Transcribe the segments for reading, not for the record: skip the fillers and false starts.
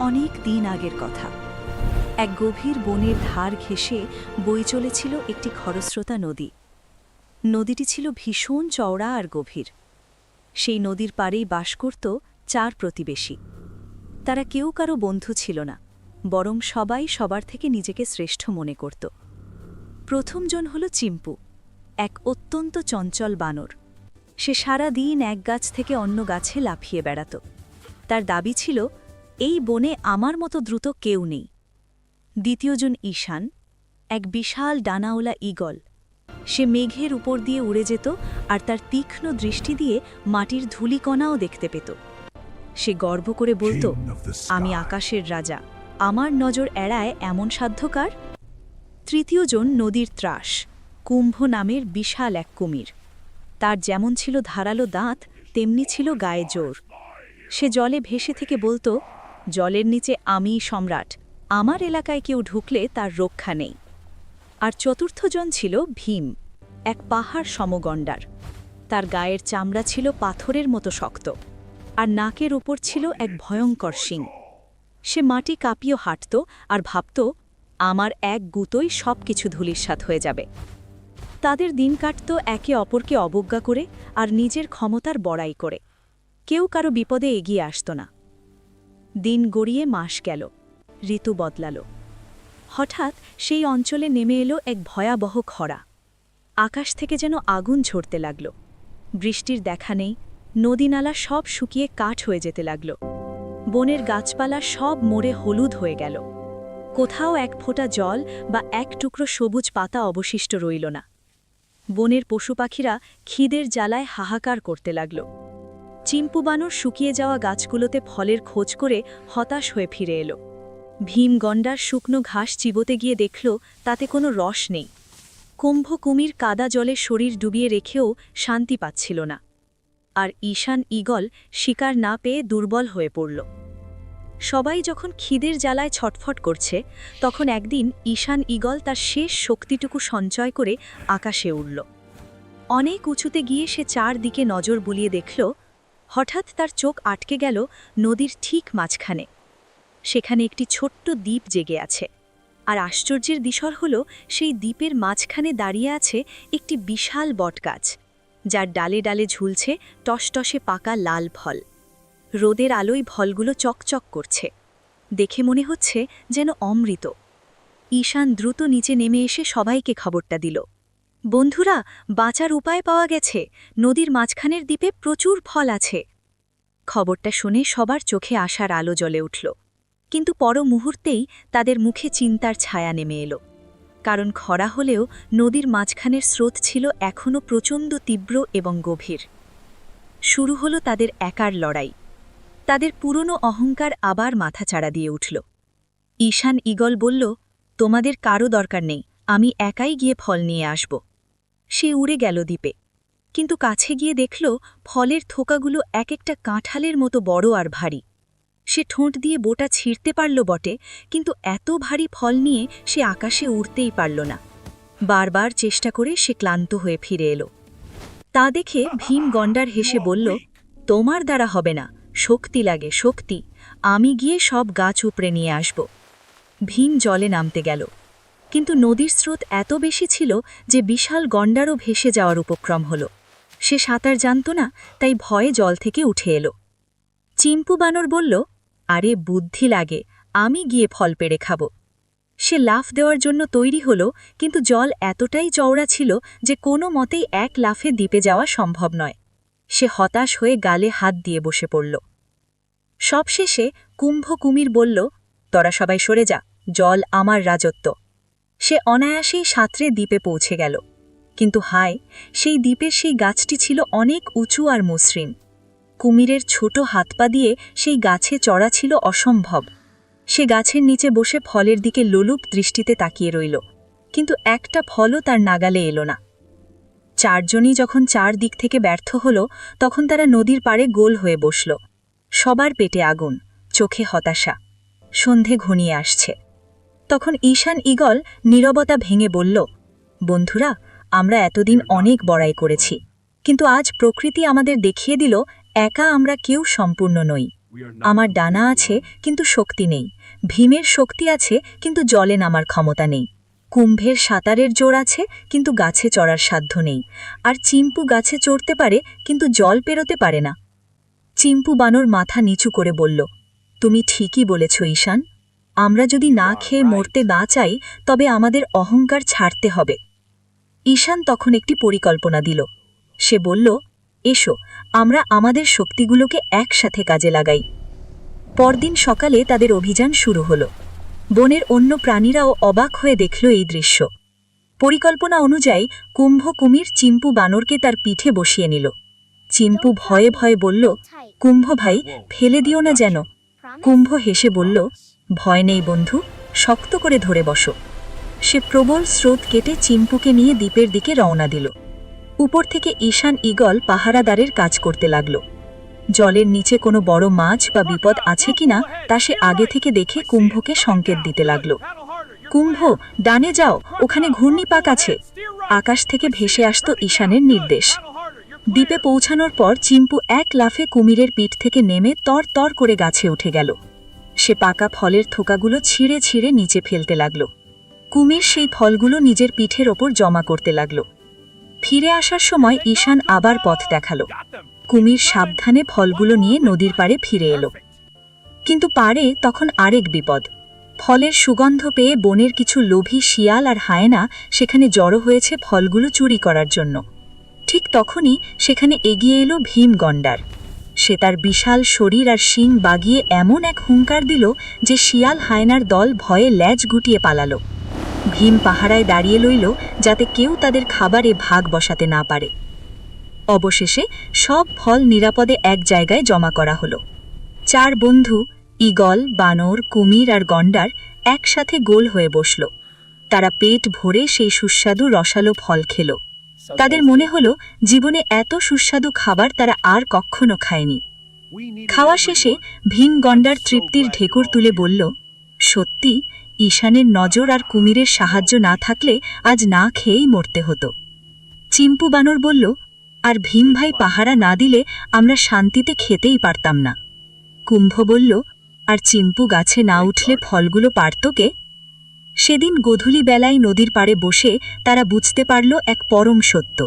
অনেক দিন আগের কথা। এক গভীর বনের ধার ঘেঁষে বয়ে চলেছিল একটি খরস্রোতা নদী। নদীটি ছিল ভীষণ চওড়া আর গভীর। সেই নদীর পাড়েই বাস করত 4 প্রতিবেশী। তারা কেউ কারো বন্ধু ছিল না, বরং সবাই সবার থেকে নিজেকে শ্রেষ্ঠ মনে করত। প্রথমজন হল চিম্পু, এক অত্যন্ত চঞ্চল বানর। সে সারা দিন এক গাছ থেকে অন্য গাছে লাফিয়ে বেড়াত। তার দাবি ছিল, এই বনে আমার মতো দ্রুত কেউ নেই। দ্বিতীয়জন ঈশান, এক বিশাল ডানাওলা ঈগল। সে মেঘের উপর দিয়ে উড়ে যেত আর তার তীক্ষ্ণ দৃষ্টি দিয়ে মাটির ধূলিকণাও দেখতে পেত। সে গর্ব করে বলত, আমি আকাশের রাজা, আমার নজর এড়ায় এমন সাধ্যকার। তৃতীয়জন নদীর ত্রাস, কুম্ভ নামের বিশাল এক কুমির। তার যেমন ছিল ধারালো দাঁত, তেমনি ছিল গায়ে জোর। সে জলে ভেসে থেকে বলত, জলের নিচে আমিই সম্রাট, আমার এলাকায় কেউ ঢুকলে তার রক্ষা নেই। আর চতুর্থজন ছিল ভীম, এক পাহাড় সমগণ্ডার। তার গায়ের চামড়া ছিল পাথরের মতো শক্ত, আর নাকের উপর ছিল এক ভয়ঙ্কর শিং। সে মাটি কাঁপিয়ে হাঁটত আর ভাবত, আমার এক গুঁতোই সব কিছু ধূলিসাৎ হয়ে যাবে। তাদের দিন কাটত একে অপরকে অবজ্ঞা করে আর নিজের ক্ষমতার বড়াই করে। কেউ কারো বিপদে এগিয়ে আসত না। দিন গড়িয়ে মাস গেল, ঋতু বদলাল। হঠাৎ সেই অঞ্চলে নেমে এলো এক ভয়াবহ খরা। আকাশ থেকে যেন আগুন ঝরতে লাগল। বৃষ্টির দেখা নেই, নদীনালা সব শুকিয়ে কাঠ হয়ে যেতে লাগল। বনের গাছপালা সব মরে হলুদ হয়ে গেল। কোথাও এক ফোঁটা জল বা এক টুকরো সবুজ পাতা অবশিষ্ট রইল না। বনের পশুপাখিরা খিদের জ্বালায় হাহাকার করতে লাগল। চিম্পু বানর শুকিয়ে যাওয়া গাছগুলোতে ফলের খোঁজ করে হতাশ হয়ে ফিরে এলো। ভীম গণ্ডার শুকনো ঘাস চিবোতে গিয়ে দেখল তাতে কোনো রস নেই। কুম্ভ কুমির কাদা জলে শরীর ডুবিয়ে রেখেও শান্তি পাচ্ছিল না। আর ঈশান ঈগল শিকার না পেয়ে দুর্বল হয়ে পড়ল। সবাই যখন খিদের জ্বালায় ছটফট করছে, তখন একদিন ঈশান ঈগল তার শেষ শক্তিটুকু সঞ্চয় করে আকাশে উড়ল। অনেক উঁচুতে গিয়ে সে চারদিকে নজর বুলিয়ে দেখল। হঠাৎ তার চোখ আটকে গেল নদীর ঠিক মাঝখানে। সেখানে একটি ছোট্ট দ্বীপ জেগে আছে। আর আশ্চর্যের বিষয় হল, সেই দ্বীপের মাঝখানে দাঁড়িয়ে আছে একটি বিশাল বটগাছ, যার ডালে ডালে ঝুলছে টসটসে পাকা লাল ফল। রোদের আলোয় ফলগুলো চকচক করছে। দেখে মনে হচ্ছে যেন অমৃত। ঈশান দ্রুত নিচে নেমে এসে সবাইকে খবরটা দিল, বন্ধুরা, বাঁচার উপায় পাওয়া গেছে, নদীর মাঝখানের দ্বীপে প্রচুর ফল আছে। খবরটা শুনে সবার চোখে আশার আলো জ্বলে উঠল। কিন্তু পর মুহূর্তেই তাদের মুখে চিন্তার ছায়া নেমে এলো। কারণ খরা হলেও নদীর মাঝখানের স্রোত ছিল এখনও প্রচণ্ড তীব্র এবং গভীর। শুরু হলো তাদের একার লড়াই। তাদের পুরনো অহংকার আবার মাথাচাড়া দিয়ে উঠল। ঈশান ঈগল বলল, তোমাদের কারও দরকার নেই, আমি একাই গিয়ে ফল নিয়ে আসব। সে উড়ে গেল দ্বীপে, কিন্তু কাছে গিয়ে দেখল ফলের থোকাগুলো এক একটা কাঁঠালের মতো বড় আর ভারী। সে ঠোঁট দিয়ে বোটা ছিঁড়তে পারল বটে, কিন্তু এত ভারী ফল নিয়ে সে আকাশে উড়তেই পারল না। বারবার চেষ্টা করে সে ক্লান্ত হয়ে ফিরে এলো। তা দেখে ভীম গণ্ডার হেসে বলল, তোমার দ্বারা হবে না, শক্তি লাগে, শক্তি, আমি গিয়ে সব গাছ উপড়ে নিয়ে আসব। ভীম জলে নামতে গেল, কিন্তু নদীর স্রোত এত বেশি ছিল যে বিশাল গণ্ডারও ভেসে যাওয়ার উপক্রম হল। সে সাঁতার জানত না, তাই ভয়ে জল থেকে উঠে এলো। চিম্পু বানর বলল, আরে বুদ্ধি লাগে, আমি গিয়ে ফল পেড়ে খাব। সে লাফ দেওয়ার জন্য তৈরি হল, কিন্তু জল এতটাই চওড়া ছিল যে কোনো মতেই এক লাফে দ্বীপে যাওয়া সম্ভব নয়। সে হতাশ হয়ে গালে হাত দিয়ে বসে পড়ল। সবশেষে কুম্ভ কুমির বলল, তোরা সবাই সরে যা, জল আমার রাজত্ব। সে অনায়াসেই সাঁতরে দ্বীপে পৌঁছে গেল। কিন্তু হায়, সেই দ্বীপের সেই গাছটি ছিল অনেক উঁচু আর মসৃণ। কুমিরের ছোট হাত পা দিয়ে সেই গাছে চড়া ছিল অসম্ভব। সে গাছের নিচে বসে ফলের দিকে লোলুপ দৃষ্টিতে তাকিয়ে রইল, কিন্তু একটা ফলও তার নাগালে এলো না। চারজনই যখন চার দিক থেকে ব্যর্থ হল, তখন তারা নদীর পাড়ে গোল হয়ে বসল। সবার পেটে আগুন, চোখে হতাশা। সন্ধে ঘনিয়ে আসছে। তখন ঈশান ঈগল নীরবতা ভেঙে বলল, বন্ধুরা, আমরা এতদিন অনেক বড়াই করেছি, কিন্তু আজ প্রকৃতি আমাদের দেখিয়ে দিল একা আমরা কেউ সম্পূর্ণ নই। আমার ডানা আছে কিন্তু শক্তি নেই, ভীমের শক্তি আছে কিন্তু জলে নামার ক্ষমতা নেই, কুম্ভের সাঁতারের জোর আছে কিন্তু গাছে চড়ার সাধ্য নেই, আর চিম্পু গাছে চড়তে পারে কিন্তু জল পেরোতে পারে না। চিম্পু বানর মাথা নিচু করে বলল, তুমি ঠিকই বলেছ ঈশান, আমরা যদি না খেয়ে মরতে না চাই তবে আমাদের অহংকার ছাড়তে হবে। ঈশান তখন একটি পরিকল্পনা দিল। সে বলল, এসো আমরা আমাদের শক্তিগুলোকে একসাথে কাজে লাগাই। পরদিন সকালে তাদের অভিযান শুরু হল। বনের অন্য প্রাণীরাও অবাক হয়ে দেখল এই দৃশ্য। পরিকল্পনা অনুযায়ী কুম্ভ কুমির চিম্পু বানরকে তার পিঠে বসিয়ে নিল। চিম্পু ভয়ে ভয়ে বলল, কুম্ভ ভাই, ফেলে দিও না যেন। কুম্ভ হেসে বলল, ভয় নেই বন্ধু, শক্ত করে ধরে বসো। সে প্রবল স্রোত কেটে চিম্পুকে নিয়ে দ্বীপের দিকে রওনা দিল। উপর থেকে ঈশান ঈগল পাহারাদারের কাজ করতে লাগল। জলের নিচে কোনো বড় মাছ বা বিপদ আছে কিনা তা সে আগে থেকে দেখে কুম্ভকে সংকেত দিতে লাগল। কুম্ভ, ডানে যাও, ওখানে ঘূর্ণিপাক আছে। আকাশ থেকে ভেসে আসত ঈশানের নির্দেশ। দ্বীপে পৌঁছানোর পর চিম্পু এক লাফে কুমিরের পিঠ থেকে নেমে তর তর করে গাছে উঠে গেল। সে পাকা ফলের থোকাগুলো ছিঁড়ে ছিঁড়ে নিচে ফেলতে লাগল। কুমির সেই ফলগুলো নিজের পিঠের ওপর জমা করতে লাগল। ফিরে আসার সময় ঈশান আবার পথ দেখাল। কুমির সাবধানে ফলগুলো নিয়ে নদীর পাড়ে ফিরে এলো। কিন্তু পাড়ে তখন আরেক বিপদ। ফলের সুগন্ধ পেয়ে বনের কিছু লোভী শিয়াল আর হায়েনা সেখানে জড়ো হয়েছে ফলগুলো চুরি করার জন্য। ঠিক তখনই সেখানে এগিয়ে এলো ভীম গন্ডার। সে তার বিশাল শরীর আর শিং বাগিয়ে এমন এক হুঙ্কার দিল যে শিয়াল হায়নার দল ভয়ে ল্যাজ গুটিয়ে পালালো। ভীম পাহারায় দাঁড়িয়ে লইল যাতে কেউ তাদের খাবারে ভাগ বসাতে না পারে। অবশেষে সব ফল নিরাপদে এক জায়গায় জমা করা হলো। চার বন্ধু ঈগল, বানর, কুমির আর গন্ডার একসাথে গোল হয়ে বসল। তারা পেট ভরে সেই সুস্বাদু রসালো ফল খেল। তাদের মনে হলো জীবনে এত সুস্বাদু খাবার তারা আর কখনো খায়নি। খাওয়া শেষে ভীম গন্ডার তৃপ্তির ঢেকুর তুলে বলল, সত্যি ঈশানের নজর আর কুমিরের সাহায্য না থাকলে আজ না খেয়েই মরতে হতো। চিম্পু বানর বলল, আর ভীম ভাই পাহারা না দিলে আমরা শান্তিতে খেতেই পারতাম না। কুম্ভ বলল, আর চিম্পু গাছে না উঠলে ফলগুলো পারত কে? সেদিন গোধূলি বেলায় নদীর পাড়ে বসে তারা বুঝতে পারল এক পরম সত্য।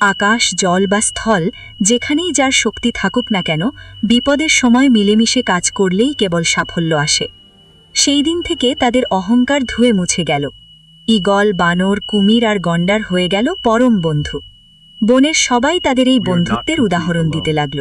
আকাশ, জল বা স্থল যেখানেই যার শক্তি থাকুক না কেন, বিপদের সময় মিলেমিশে কাজ করলেই কেবল সাফল্য আসে। সেই দিন থেকে তাদের অহংকার ধুয়ে মুছে গেল। ঈগল, বানর, কুমির আর গন্ডার হয়ে গেল পরম বন্ধু। বনের সবাই তাদের এই বন্ধুত্বের উদাহরণ দিতে লাগল।